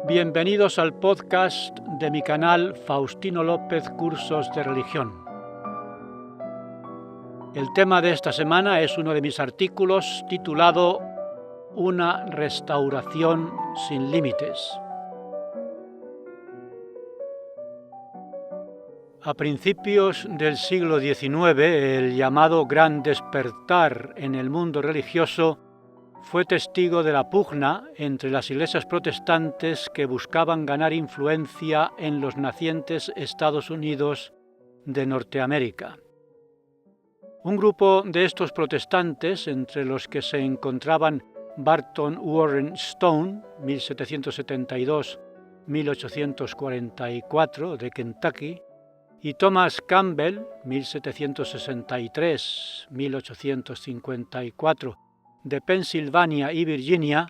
Bienvenidos al podcast de mi canal Faustino López Cursos de Religión. El tema de esta semana es uno de mis artículos titulado Una restauración sin límites. A principios del siglo XIX, el llamado Gran Despertar en el mundo religioso fue testigo de la pugna entre las iglesias protestantes que buscaban ganar influencia en los nacientes Estados Unidos de Norteamérica. Un grupo de estos protestantes, entre los que se encontraban Barton Warren Stone, 1772-1844, de Kentucky, y Thomas Campbell, 1763-1854, de Pensilvania y Virginia,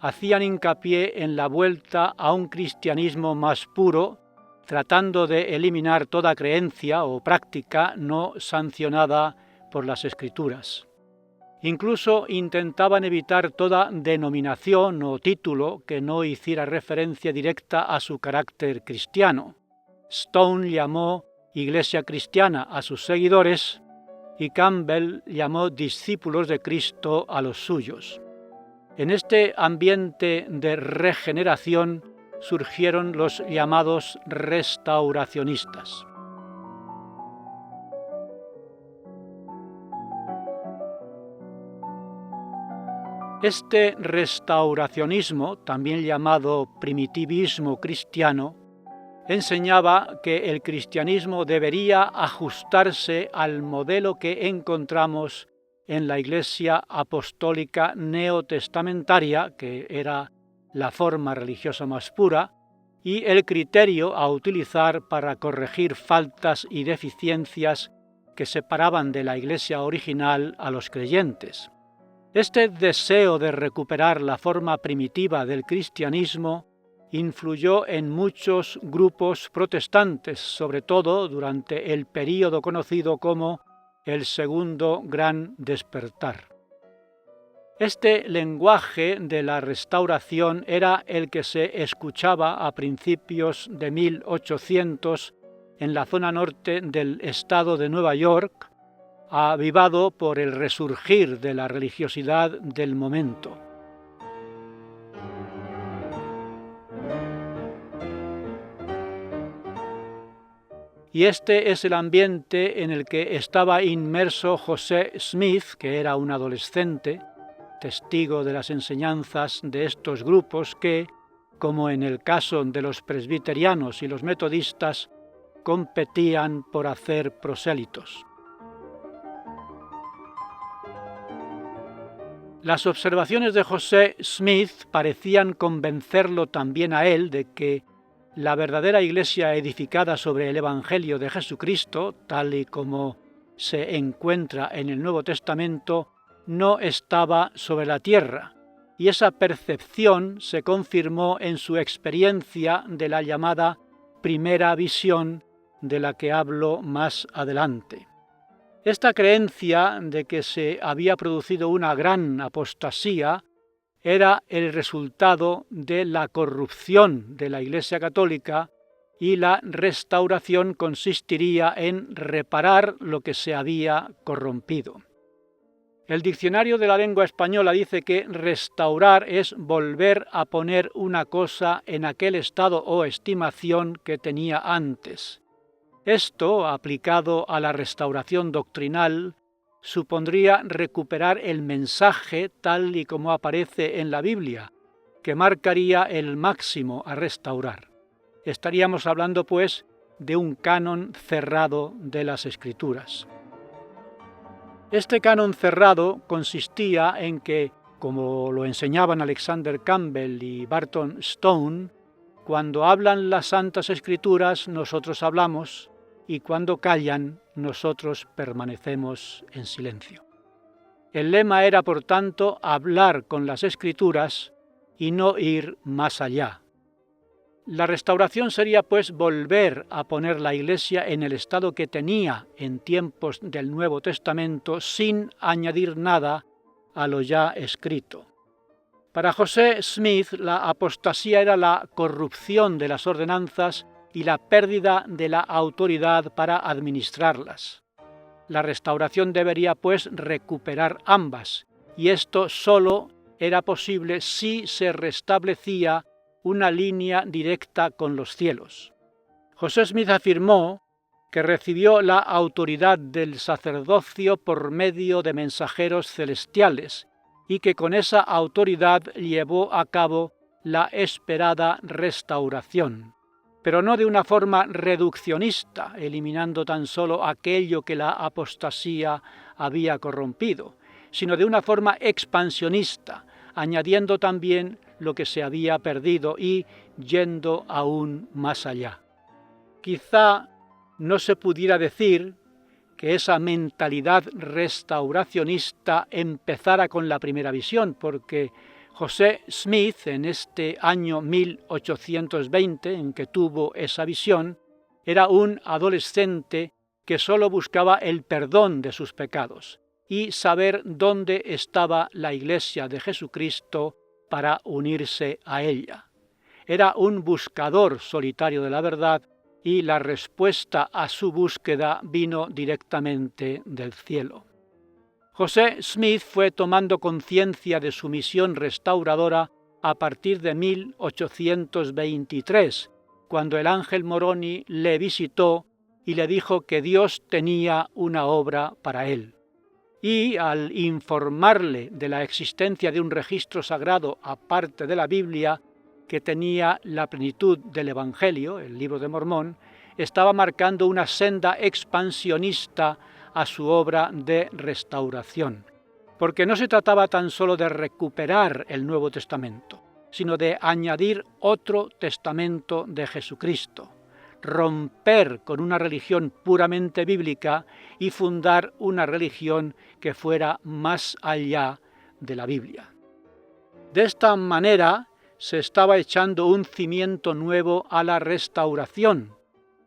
hacían hincapié en la vuelta a un cristianismo más puro, tratando de eliminar toda creencia o práctica no sancionada por las Escrituras. Incluso intentaban evitar toda denominación o título que no hiciera referencia directa a su carácter cristiano. Stone llamó Iglesia Cristiana a sus seguidores y Campbell llamó discípulos de Cristo a los suyos. En este ambiente de regeneración surgieron los llamados restauracionistas. Este restauracionismo, también llamado primitivismo cristiano, enseñaba que el cristianismo debería ajustarse al modelo que encontramos en la Iglesia Apostólica Neotestamentaria, que era la forma religiosa más pura, y el criterio a utilizar para corregir faltas y deficiencias que separaban de la Iglesia original a los creyentes. Este deseo de recuperar la forma primitiva del cristianismo influyó en muchos grupos protestantes, sobre todo durante el período conocido como el Segundo Gran Despertar. Este lenguaje de la restauración era el que se escuchaba a principios de 1800 en la zona norte del estado de Nueva York, avivado por el resurgir de la religiosidad del momento. Y este es el ambiente en el que estaba inmerso José Smith, que era un adolescente, testigo de las enseñanzas de estos grupos que, como en el caso de los presbiterianos y los metodistas, competían por hacer prosélitos. Las observaciones de José Smith parecían convencerlo también a él de que la verdadera iglesia edificada sobre el Evangelio de Jesucristo, tal y como se encuentra en el Nuevo Testamento, no estaba sobre la tierra, y esa percepción se confirmó en su experiencia de la llamada primera visión, de la que hablo más adelante. Esta creencia de que se había producido una gran apostasía era el resultado de la corrupción de la Iglesia Católica y la restauración consistiría en reparar lo que se había corrompido. El diccionario de la lengua española dice que restaurar es volver a poner una cosa en aquel estado o estimación que tenía antes. Esto, aplicado a la restauración doctrinal, supondría recuperar el mensaje tal y como aparece en la Biblia, que marcaría el máximo a restaurar. Estaríamos hablando, pues, de un canon cerrado de las Escrituras. Este canon cerrado consistía en que, como lo enseñaban Alexander Campbell y Barton Stone, cuando hablan las Santas Escrituras nosotros hablamos, y cuando callan, nosotros permanecemos en silencio. El lema era, por tanto, hablar con las Escrituras y no ir más allá. La restauración sería, pues, volver a poner la Iglesia en el estado que tenía en tiempos del Nuevo Testamento sin añadir nada a lo ya escrito. Para José Smith, la apostasía era la corrupción de las ordenanzas y la pérdida de la autoridad para administrarlas. La restauración debería, pues, recuperar ambas, y esto solo era posible si se restablecía una línea directa con los cielos. José Smith afirmó que recibió la autoridad del sacerdocio por medio de mensajeros celestiales y que con esa autoridad llevó a cabo la esperada restauración, pero no de una forma reduccionista, eliminando tan solo aquello que la apostasía había corrompido, sino de una forma expansionista, añadiendo también lo que se había perdido y yendo aún más allá. Quizá no se pudiera decir que esa mentalidad restauracionista empezara con la primera visión, porque José Smith, en este año 1820 en que tuvo esa visión, era un adolescente que solo buscaba el perdón de sus pecados y saber dónde estaba la Iglesia de Jesucristo para unirse a ella. Era un buscador solitario de la verdad y la respuesta a su búsqueda vino directamente del cielo. José Smith fue tomando conciencia de su misión restauradora a partir de 1823, cuando el ángel Moroni le visitó y le dijo que Dios tenía una obra para él. Y al informarle de la existencia de un registro sagrado aparte de la Biblia, que tenía la plenitud del Evangelio, el Libro de Mormón, estaba marcando una senda expansionista a su obra de restauración, porque no se trataba tan solo de recuperar el Nuevo Testamento, sino de añadir otro testamento de Jesucristo, romper con una religión puramente bíblica y fundar una religión que fuera más allá de la Biblia. De esta manera, se estaba echando un cimiento nuevo a la restauración.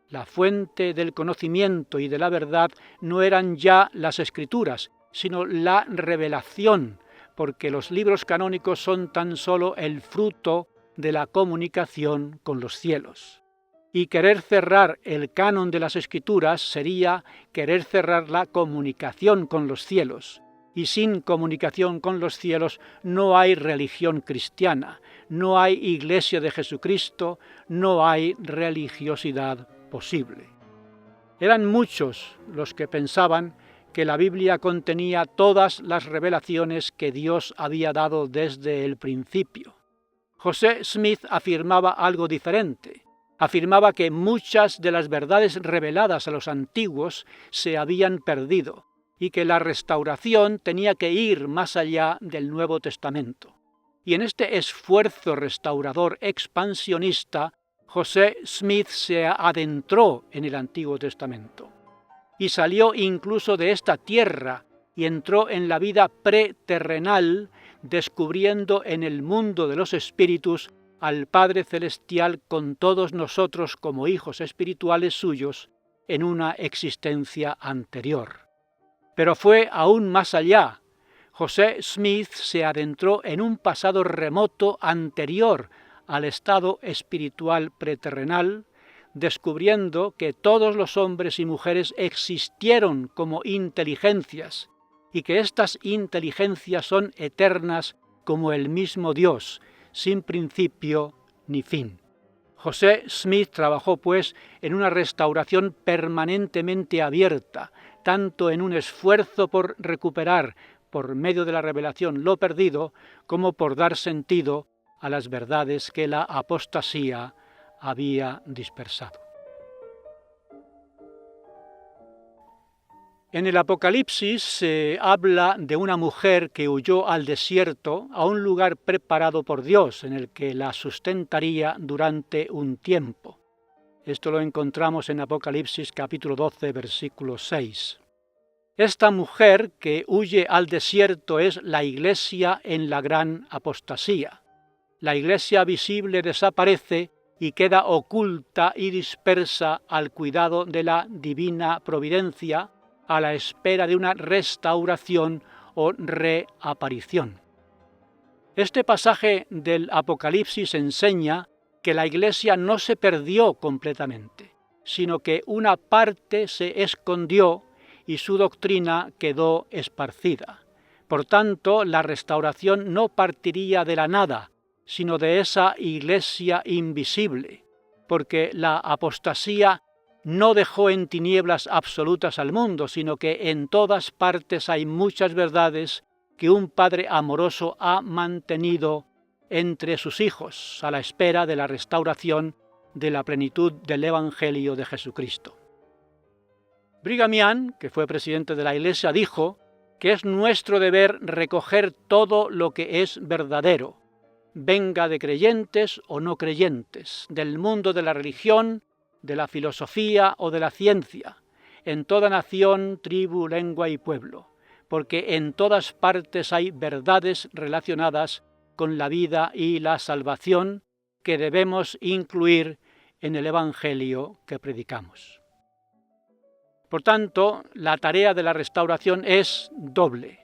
La fuente del conocimiento y de la verdad no eran ya las Escrituras, sino la revelación, porque los libros canónicos son tan solo el fruto de la comunicación con los cielos. Y querer cerrar el canon de las Escrituras sería querer cerrar la comunicación con los cielos. Y sin comunicación con los cielos no hay religión cristiana, no hay Iglesia de Jesucristo, no hay religiosidad posible. Eran muchos los que pensaban que la Biblia contenía todas las revelaciones que Dios había dado desde el principio. José Smith afirmaba algo diferente. Afirmaba que muchas de las verdades reveladas a los antiguos se habían perdido y que la restauración tenía que ir más allá del Nuevo Testamento. Y en este esfuerzo restaurador expansionista, José Smith se adentró en el Antiguo Testamento y salió incluso de esta tierra y entró en la vida preterrenal, descubriendo en el mundo de los espíritus al Padre Celestial con todos nosotros como hijos espirituales suyos en una existencia anterior. Pero fue aún más allá. José Smith se adentró en un pasado remoto anterior al estado espiritual preterrenal, descubriendo que todos los hombres y mujeres existieron como inteligencias y que estas inteligencias son eternas como el mismo Dios, sin principio ni fin. José Smith trabajó, pues, en una restauración permanentemente abierta, tanto en un esfuerzo por recuperar, por medio de la revelación, lo perdido, como por dar sentido a las verdades que la apostasía había dispersado. En el Apocalipsis se habla de una mujer que huyó al desierto, a un lugar preparado por Dios, en el que la sustentaría durante un tiempo. Esto lo encontramos en Apocalipsis capítulo 12, versículo 6. Esta mujer que huye al desierto es la Iglesia en la gran apostasía. La Iglesia visible desaparece y queda oculta y dispersa al cuidado de la divina providencia, a la espera de una restauración o reaparición. Este pasaje del Apocalipsis enseña que la Iglesia no se perdió completamente, sino que una parte se escondió y su doctrina quedó esparcida. Por tanto, la restauración no partiría de la nada, sino de esa Iglesia invisible, porque la apostasía no dejó en tinieblas absolutas al mundo, sino que en todas partes hay muchas verdades que un Padre amoroso ha mantenido entre sus hijos, a la espera de la restauración de la plenitud del Evangelio de Jesucristo. Brigham Young, que fue presidente de la Iglesia, dijo que es nuestro deber recoger todo lo que es verdadero, venga de creyentes o no creyentes, del mundo de la religión, de la filosofía o de la ciencia, en toda nación, tribu, lengua y pueblo, porque en todas partes hay verdades relacionadas con la vida y la salvación que debemos incluir en el Evangelio que predicamos. Por tanto, la tarea de la restauración es doble: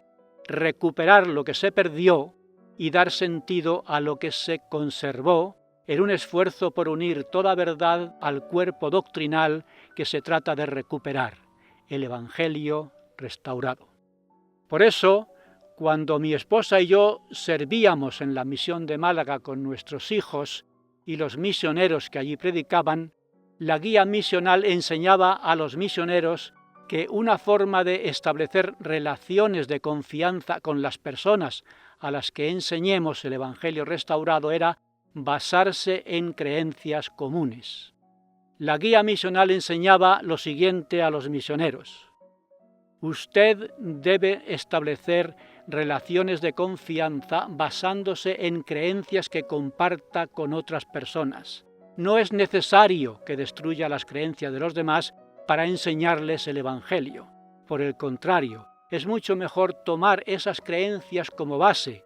recuperar lo que se perdió y dar sentido a lo que se conservó en un esfuerzo por unir toda verdad al cuerpo doctrinal que se trata de recuperar, el Evangelio restaurado. Por eso, cuando mi esposa y yo servíamos en la misión de Málaga con nuestros hijos y los misioneros que allí predicaban, la guía misional enseñaba a los misioneros que una forma de establecer relaciones de confianza con las personas a las que enseñemos el Evangelio restaurado era basarse en creencias comunes. La guía misional enseñaba lo siguiente a los misioneros: usted debe establecer relaciones de confianza basándose en creencias que comparta con otras personas. No es necesario que destruya las creencias de los demás para enseñarles el Evangelio. Por el contrario, es mucho mejor tomar esas creencias como base.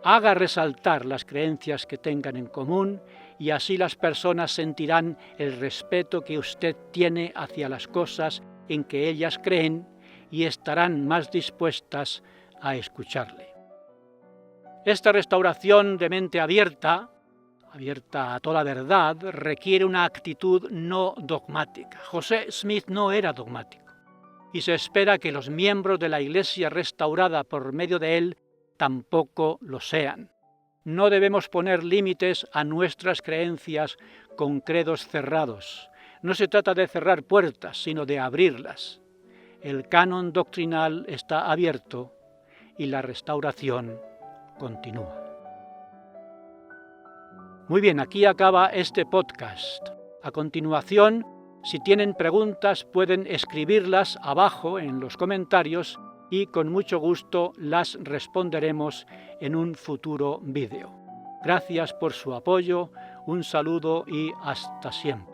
Haga resaltar las creencias que tengan en común y así las personas sentirán el respeto que usted tiene hacia las cosas en que ellas creen y estarán más dispuestas a escucharle. Esta restauración de mente abierta a toda verdad, requiere una actitud no dogmática. José Smith no era dogmático, y se espera que los miembros de la Iglesia restaurada por medio de él tampoco lo sean. No debemos poner límites a nuestras creencias con credos cerrados. No se trata de cerrar puertas, sino de abrirlas. El canon doctrinal está abierto y la restauración continúa. Muy bien, aquí acaba este podcast. A continuación, si tienen preguntas, pueden escribirlas abajo en los comentarios y con mucho gusto las responderemos en un futuro vídeo. Gracias por su apoyo, un saludo y hasta siempre.